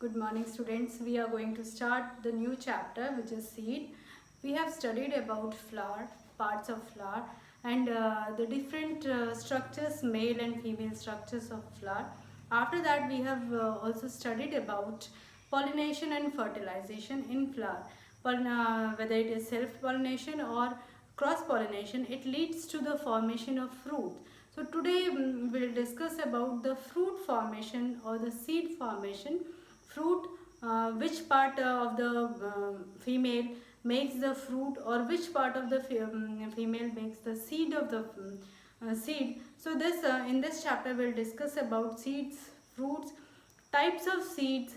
Good morning students. We are going to start the new chapter which is seed. We have studied about flower, parts of flower and the different structures, male and female structures of flower. After that we have also studied about pollination and fertilization in flower. Whether it is self-pollination or cross-pollination, it leads to the formation of fruit. So today we'll discuss about the fruit formation or the seed formation. Fruit, which part of the female makes the fruit, or which part of the female makes the seed of the seed. So this in this chapter we'll discuss about seeds, fruits, types of seeds.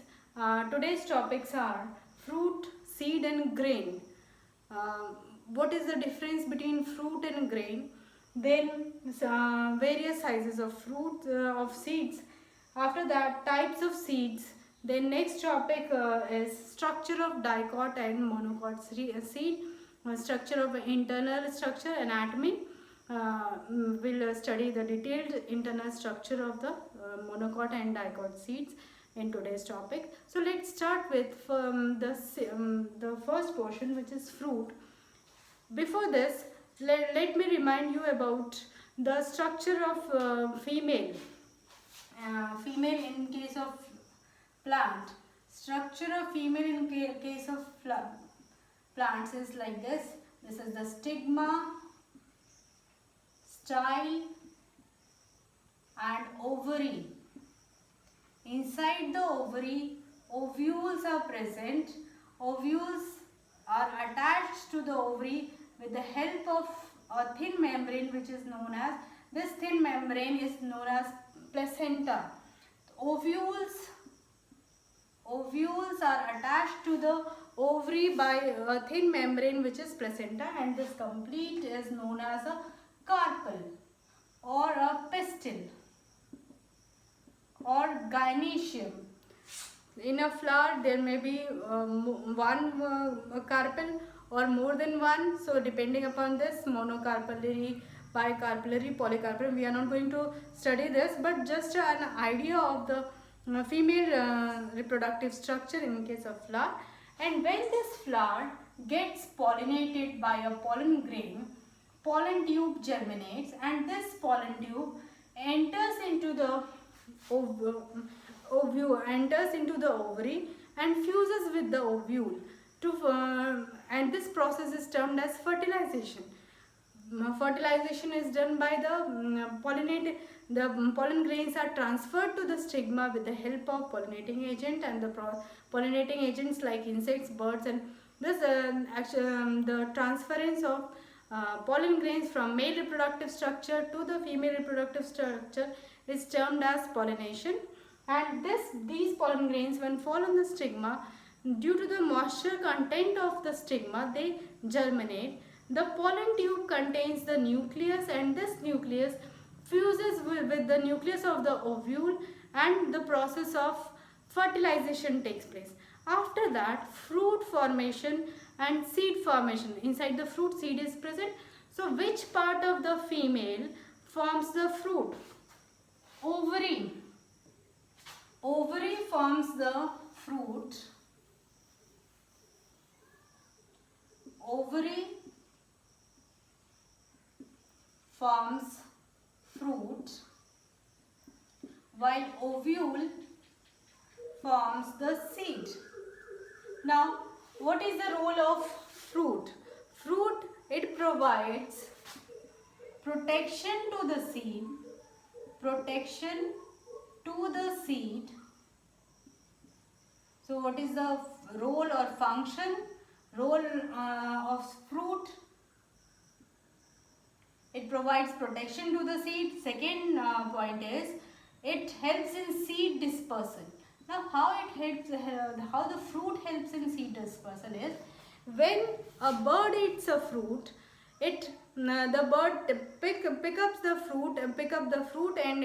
Today's topics are fruit, seed and grain. uh, what is the difference between fruit and grain, then various sizes of fruit, of seeds. After that, types of seeds. Then next topic is structure of dicot and monocot seed, structure of internal structure, anatomy. We'll study the detailed internal structure of the monocot and dicot seeds in today's topic. So let's start with the first portion, which is fruit. Before this, let me remind you about the structure of female. Female in case of plant. Structure of female in case of plants is like this. This is the stigma, style and ovary. Inside the ovary, ovules are present. Ovules are attached to the ovary with the help of a thin membrane, which is known as, this thin membrane is known as placenta. Ovules are attached to the ovary by a thin membrane, which is placenta, and this complete is known as a carpel or a pistil or gynoecium. In a flower there may be one carpel or more than one, so depending upon this, monocarpellary, bicarpellary, polycarpellary. We are not going to study this, but just an idea of the female reproductive structure in case of flower. And when this flower gets pollinated by a pollen grain, pollen tube germinates, and this pollen tube enters into the enters into the ovary and fuses with the ovule and this process is termed as fertilization. Fertilization is done by the pollen grains are transferred to the stigma with the help of pollinating agent, and the pollinating agents like insects, birds, and this the transference of pollen grains from male reproductive structure to the female reproductive structure is termed as pollination. And these pollen grains, when fall on the stigma, due to the moisture content of the stigma, they germinate. The pollen tube contains the nucleus, and this nucleus fuses with the nucleus of the ovule, and the process of fertilization takes place. After that, fruit formation and seed formation. Inside the fruit, seed is present. So which part of the female forms the fruit? Ovary. Ovary forms the fruit. Ovary forms fruit, while ovule forms the seed. Now, what is the role of fruit? Fruit, it provides protection to the seed, protection to the seed. So what is the role or function? Role of fruit, it provides protection to the seed. Second point is it helps in seed dispersal. Now how it helps, how the fruit helps in seed dispersal is, when a bird eats a fruit, the bird pick up the fruit and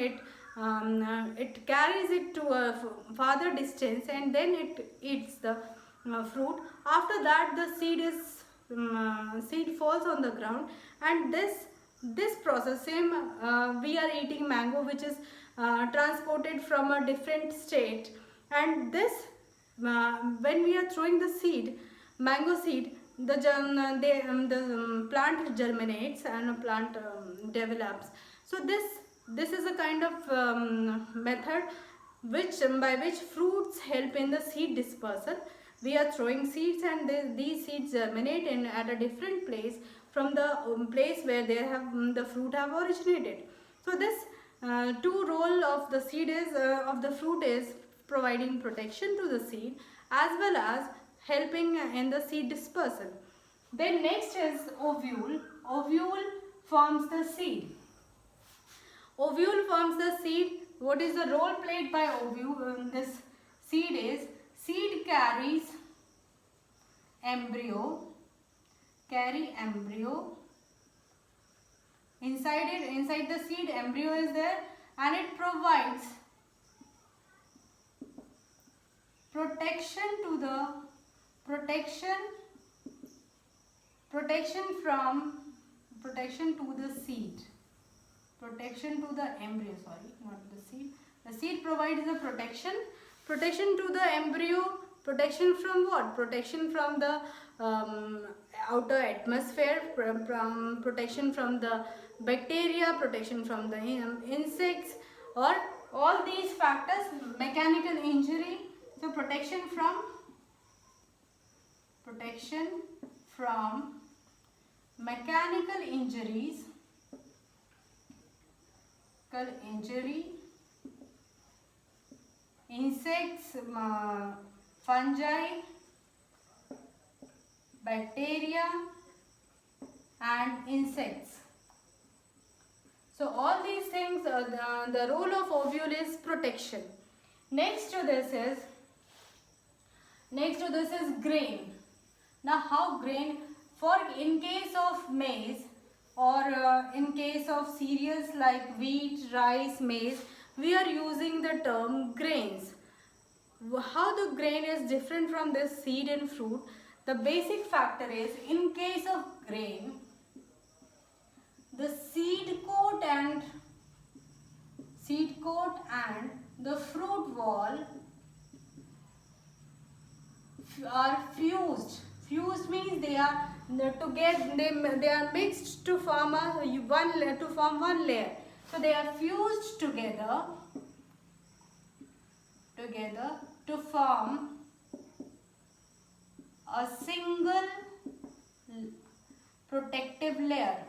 it carries it to a farther distance, and then it eats the fruit. After that, the seed falls on the ground, and this process, same we are eating mango, which is transported from a different state, and this when we are throwing the seed, mango seed, the plant germinates and a plant develops. So this is a kind of method which by which fruits help in the seed dispersal. We are throwing seeds and these seeds germinate in at a different place from the place where they have the fruit have originated. So this two role of the seed is of the fruit is providing protection to the seed as well as helping in the seed dispersal. Then next is ovule. Ovule forms the seed. Ovule forms the seed. What is the role played by ovule in this seed is seed carries embryo, inside the seed embryo is there, and it provides protection to the seed, protection to the embryo, sorry, not the seed. The seed provides the protection to the embryo. Protection from what? Protection from the outer atmosphere, protection from the bacteria, protection from the insects, or all these factors, mechanical injury. So protection from mechanical injuries, insects, fungi, bacteria and insects. So all these things, the role of ovule is protection. Next to this is grain. Now how grain, in case of maize or in case of cereals like wheat, rice, maize, we are using the term grains. How the grain is different from this seed and fruit? The basic factor is, in case of grain, the seed coat and the fruit wall are fused. Fused means they are together. They are mixed to form one layer. So they are fused together to form a single protective layer.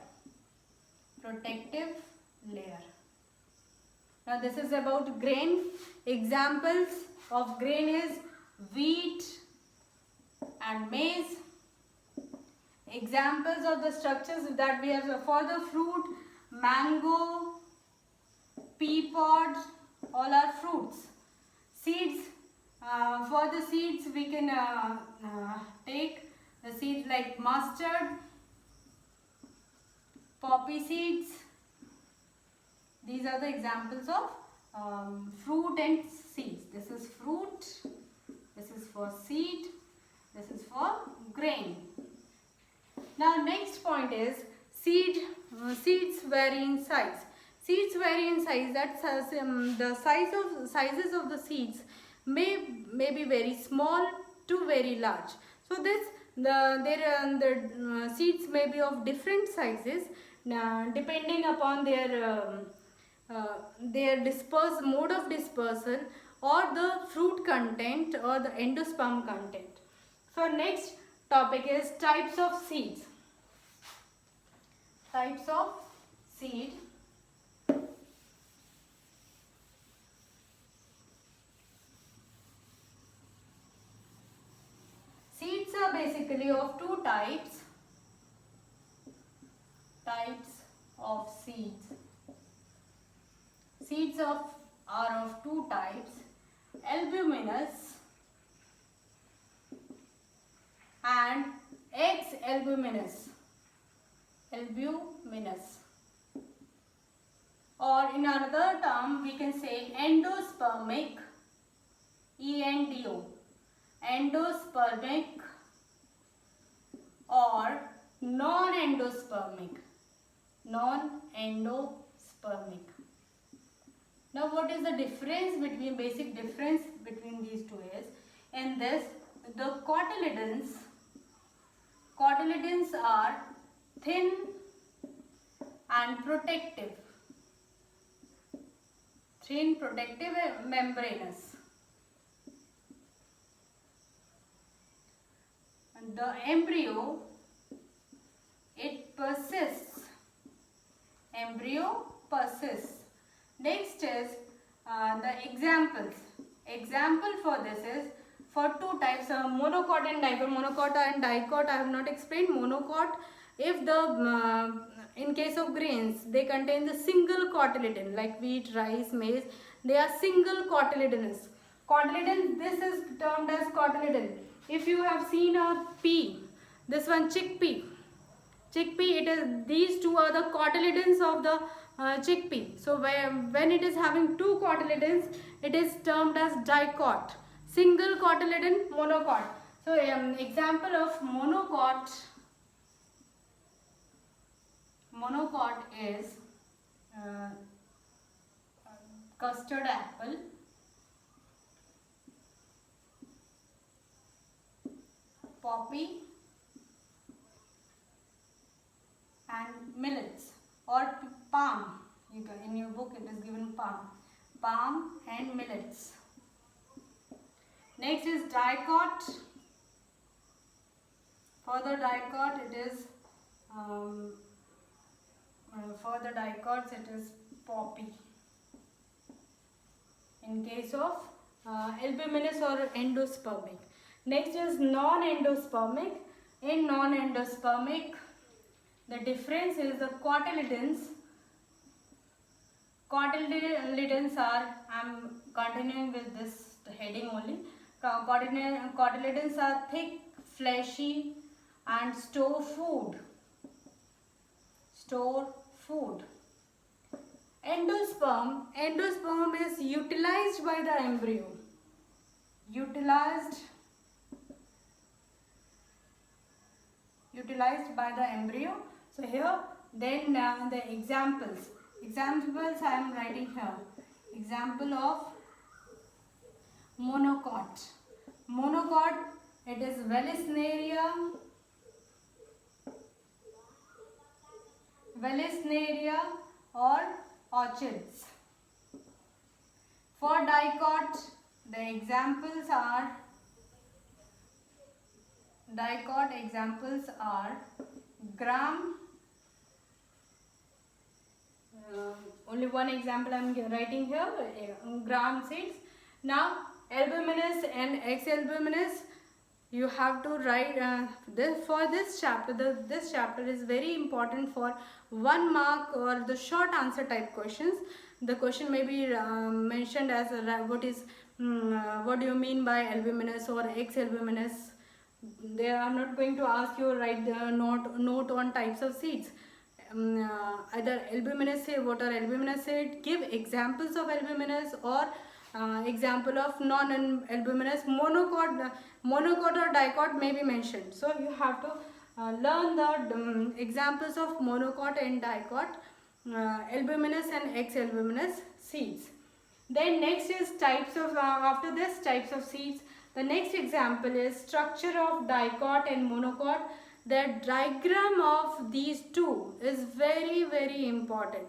Now this is about grain. Examples of grain is wheat and maize. Examples of the structures that we have for the fruit: mango, pea pod, all are fruits. Seeds, for the seeds we can take the seeds like mustard, poppy seeds. These are the examples of fruit and seeds. This is fruit, this is for seed, this is for grain. Now next point is seeds vary in size. Seeds vary in size. That the sizes of the seeds may be very small to very large. So the seeds may be of different sizes depending upon their mode of dispersal or the fruit content or the endosperm content. So next topic is types of seeds. Types of seed. Seeds are basically of two types. Types of seeds. Seeds are of two types: albuminous and ex-albuminous. Or in another term we can say endospermic, endospermic, or non-endospermic. Now what is the basic difference between these two is, In this, the cotyledons are thin and protective. Thin, protective and membranous. And the embryo, it persists. Embryo persists. Next is the examples. Example for this is for two types, monocot and dicot. Monocot and dicot I have not explained. Monocot, if the in case of grains, they contain the single cotyledon, like wheat, rice, maize, they are single cotyledonous. Cotyledon, this is termed as cotyledon. If you have seen a pea, this one chickpea, it is, these two are the cotyledons of the chickpea. So when it is having two cotyledons, it is termed as dicot. Single cotyledon, monocot. So example of monocot is custard apple, poppy and millets, or palm. In your book it is given palm and millets. Next is dicot. For the dicot it is poppy. In case of albuminous or endospermic. Next is non-endospermic. In non-endospermic, the difference is the cotyledons. Cotyledons are, I am continuing with this heading only. Cotyledons are thick, fleshy and store food. Endosperm is utilized by the embryo. Utilized by the embryo. So here then the examples I am writing here. Example of monocot. It is Vallisneria or orchids. For dicot, the examples are gram. Only one example I am writing here, gram seeds. Now albuminous and ex-albuminous, you have to write for this chapter. This chapter is very important for 1 mark or the short answer type questions. The question may be mentioned as what do you mean by albuminous or ex-albuminous. They are not going to ask you write the note on types of seeds. Either albuminous seed, what are albuminous seed, give examples of albuminous, or example of non-albuminous. Monocot or dicot may be mentioned. So you have to learn the examples of monocot and dicot, albuminous and ex-albuminous seeds. Then next is types of after this types of seeds. The next example is structure of dicot and monocot. The diagram of these two is very, very important.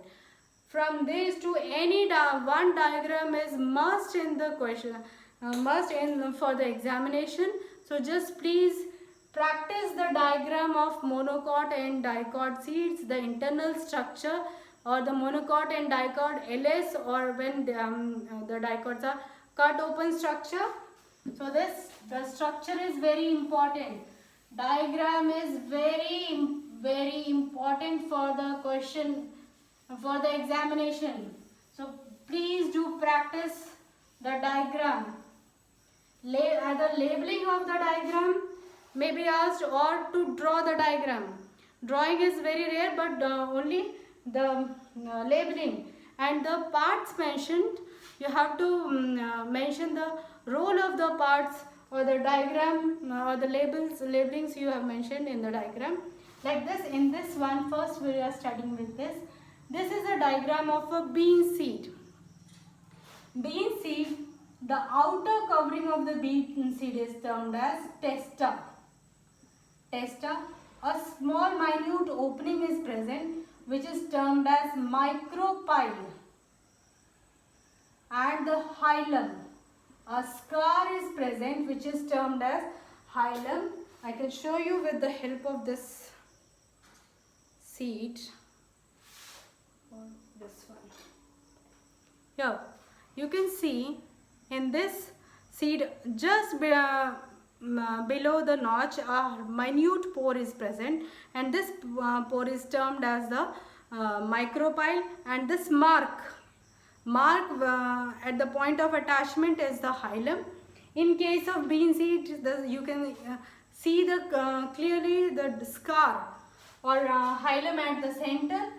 From these two, any one diagram is must in the question, for the examination. So just please practice the diagram of monocot and dicot seeds, the internal structure, or the monocot and dicot LS, or when the dicots are cut open structure. So the structure is very important. Diagram is very, very important for the question, for the examination. So please do practice the diagram. Either labeling of the diagram may be asked, or to draw the diagram. Drawing is very rare, but only the labeling and the parts mentioned, you have to mention the role of the parts, or the diagram, or the labelings you have mentioned in the diagram. Like this, in this one, first we are studying with this. This is a diagram of a bean seed. Bean seed, The outer covering of the bean seed is termed as testa. Testa. A small minute opening is present which is termed as micropyle. And the hilum. A scar is present which is termed as hilum. I can show you with the help of this seed. Or this one. Here you can see in this seed just below the notch a minute pore is present, and this pore is termed as the micropyle, and this mark at the point of attachment is the hilum. In case of bean seed, you can see the clearly the scar or hilum at the center.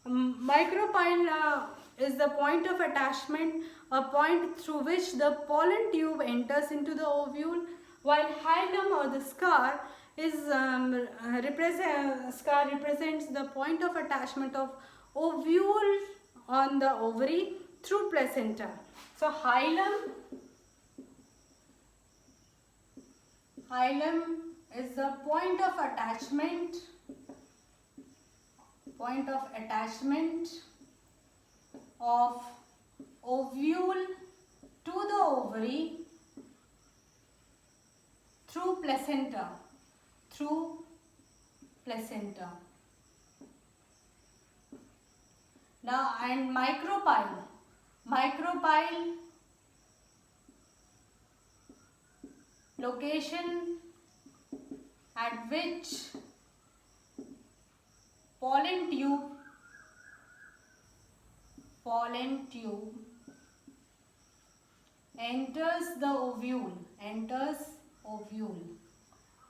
Micropyle is the point of attachment, a point through which the pollen tube enters into the ovule, while hilum or the scar is represents the point of attachment of ovule on the ovary through placenta. So hilum is the point of attachment of ovule to the ovary through placenta. Now, and micropyle location at which pollen tube enters the ovule.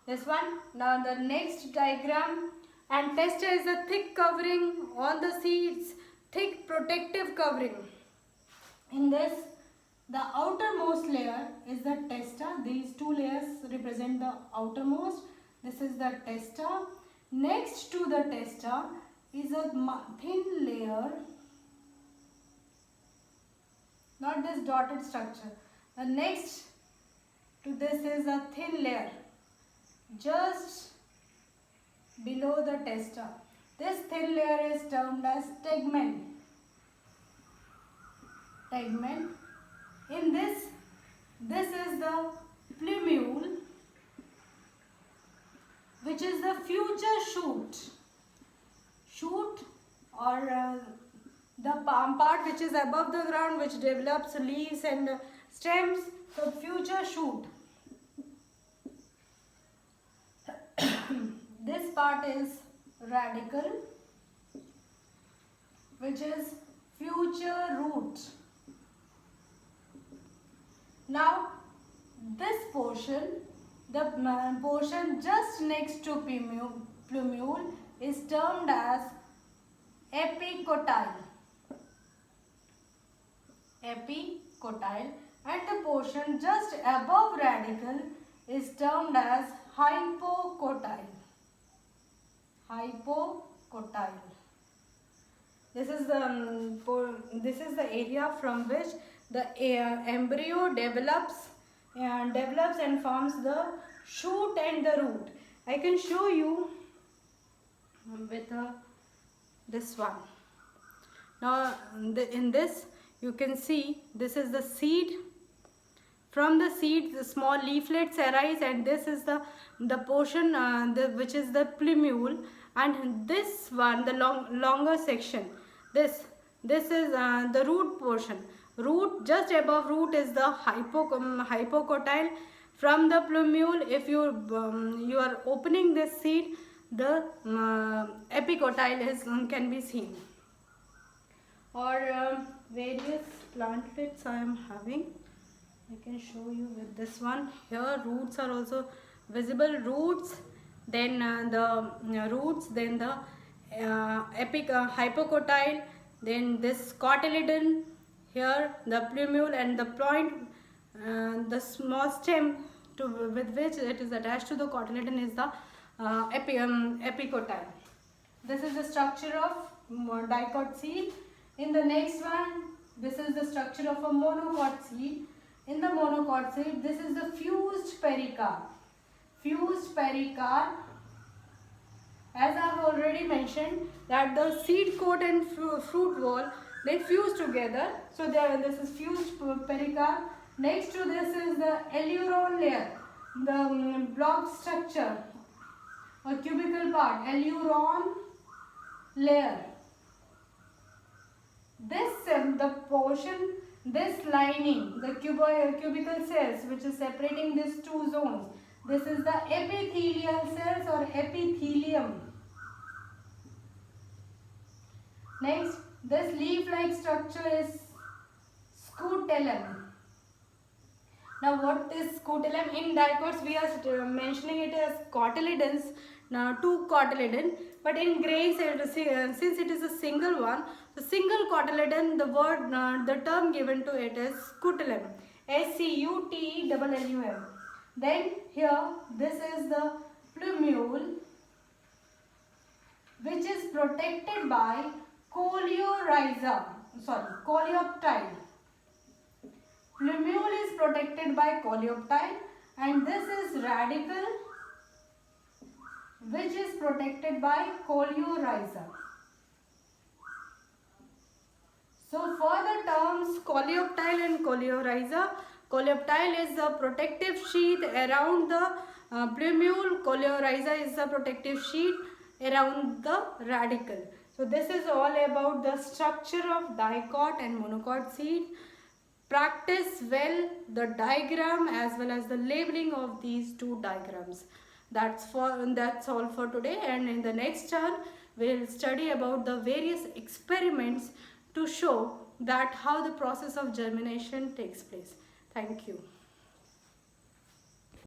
This one. Now the next diagram, and testa is a thick covering on the seeds, thick protective covering. In this, the outermost layer is the testa. These two layers represent the outermost. This is the testa. Next to the testa is a thin layer, not this dotted structure. The next to this is a thin layer just below the testa. This thin layer is termed as tegmen. In this is the plumule, which is the future shoot or the palm part which is above the ground, which develops leaves and stems. So future shoot. This part is radicle, which is future root. Now this portion, the portion just next to plumule is termed as epicotyle, and the portion just above radicle is termed as hypocotyle. This is the area from which the embryo develops and forms the shoot and the root. I can show you with this one. Now in this you can see this is the seed. From the seed the small leaflets arise, and this is the portion which is the plumule, and this one, the longer section, this is the root portion. Root, just above root is the hypocotyle. From the plumule, if you are opening this seed, the epicotyle can be seen. Or various plantlets I am having. I can show you with this one. Here roots are also visible. Roots, then the roots, then the hypocotyle, then this cotyledon. Here the plumule, and the point, the small stem with which it is attached to the cotyledon is the epicotyle. This is the structure of dicot seed. In the next one, this is the structure of a monocot seed. In the monocot seed, this is the fused pericarp. Fused pericarp, as I have already mentioned, that the seed coat and fruit wall, they fuse together. So this is fused pericarp. Next to this is the aleuron layer, the block structure or cubical part, aleuron layer. This the portion, this lining, the cubical cells which is separating these two zones, this is the epithelial cells or epithelium. Next, this leaf-like structure is scutellum. Now, what is scutellum? In dicots, we are mentioning it as cotyledons. Now, two cotyledon, but in grains, since it is a single one, the single cotyledon, the term given to it is scutellum. S-C-U-T-E-L-L-U-M. Then here, this is the plumule, which is protected by coleoptile. Plumule is protected by coleoptile, and this is radicle, which is protected by coleorhiza. So for the terms coleoptile and coleorhiza, coleoptile is the protective sheath around the plumule, coleorhiza is the protective sheath around the radicle. So this is all about the structure of dicot and monocot seed. Practice well the diagram as well as the labeling of these two diagrams. That's all for today, and in the next turn we'll study about the various experiments to show that how the process of germination takes place. Thank you.